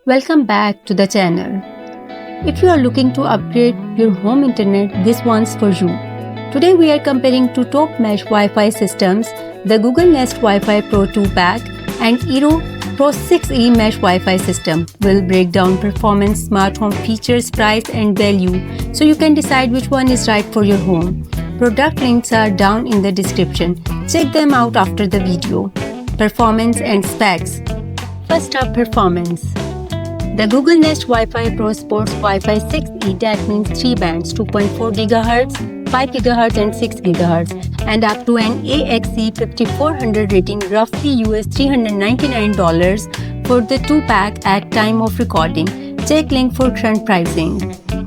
Welcome back to the channel. If you are looking to upgrade your home internet, this one's for you. Today we are comparing two top mesh Wi-Fi systems, the Google Nest Wi-Fi Pro 2 Pack and Eero Pro 6e Mesh Wi-Fi system. We'll break down performance, smart home features, price and value so you can decide which one is right for your home. Product links are down in the description. Check them out after the video. Performance and specs. First up, performance. The Google Nest Wi-Fi Pro supports Wi-Fi 6E, that means 3 bands, 2.4 GHz, 5 GHz and 6 GHz, and up to an AXE 5400 rating, roughly US $399 for the 2-pack at time of recording. Check link for current pricing.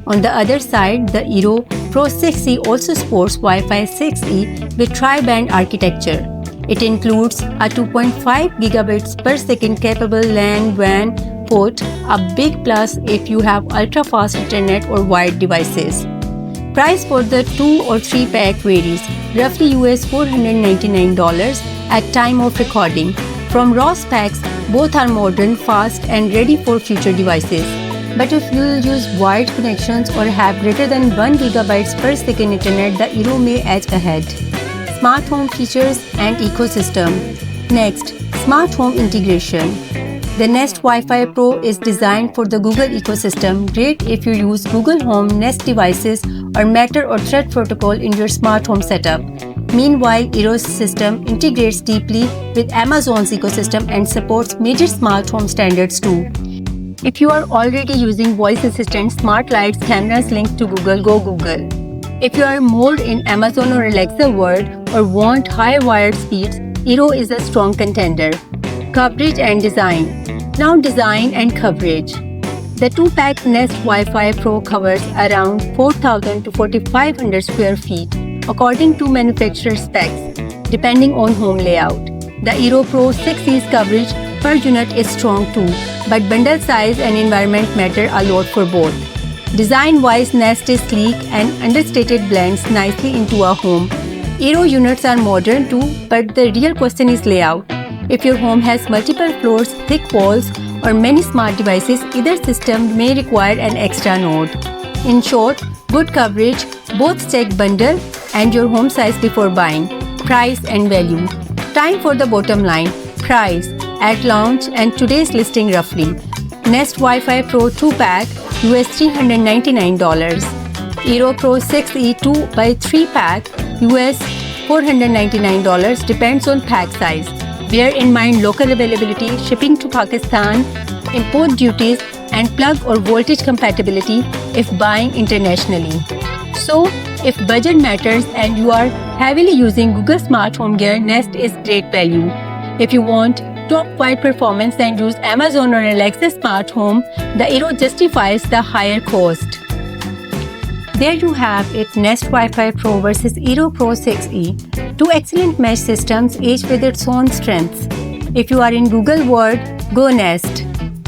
On the other side, the Eero Pro 6e also supports Wi-Fi 6E with tri-band architecture. It includes a 2.5 gigabits per second capable LAN/WAN port, a big plus if you have ultra-fast internet or wired devices. Price for the 2 or 3 pack varies, roughly US $499 at time of recording. From raw specs, both are modern, fast and ready for future devices. But if you will use wired connections or have greater than 1 gigabytes per second internet, the Eero may edge ahead. Smart home features and ecosystem. Next, smart home integration. The Nest Wi-Fi Pro is designed for the Google ecosystem, great if you use Google Home, Nest devices or Matter or Thread protocol in your smart home setup. Meanwhile, Eero's system integrates deeply with Amazon's ecosystem and supports major smart home standards too. If you are already using voice assistant, smart lights, cameras linked to Google, go Google. If you are more in Amazon or Alexa world or want high wired speeds, Eero is a strong contender. Coverage and design. Now design and coverage. The 2-pack Nest Wi-Fi Pro covers around 4,000 to 4,500 square feet, according to manufacturer specs, depending on home layout. The Eero Pro 6e's coverage per unit is strong too, but bundle size and environment matter a lot for both. Design-wise, Nest is sleek and understated blends nicely into a home. Eero units are modern too, but the real question is layout. If your home has multiple floors, thick walls, or many smart devices, either system may require an extra node. In short, good coverage, both check bundle and your home size before buying. Price and value. Time for the bottom line. Price at launch and today's listing roughly. Nest Wi-Fi Pro 2-pack US $399. Eero Pro 6e 2x3-pack US $499, depends on pack size. Bear in mind local availability, shipping to Pakistan, import duties and plug or voltage compatibility if buying internationally. So, if budget matters and you are heavily using Google Smart Home gear, Nest is great value. If you want top wide performance and use Amazon or Alexa Smart Home, the Eero justifies the higher cost. There you have it, Nest Wi-Fi Pro versus Eero Pro 6e. Two excellent mesh systems, each with its own strengths. If you are in Google world, go Nest.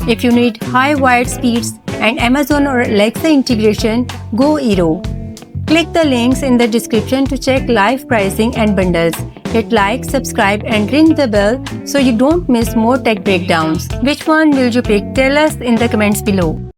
If you need high wired speeds and Amazon or Alexa integration, go Eero. Click the links in the description to check live pricing and bundles. Hit like, subscribe and ring the bell so you don't miss more tech breakdowns. Which one will you pick? Tell us in the comments below.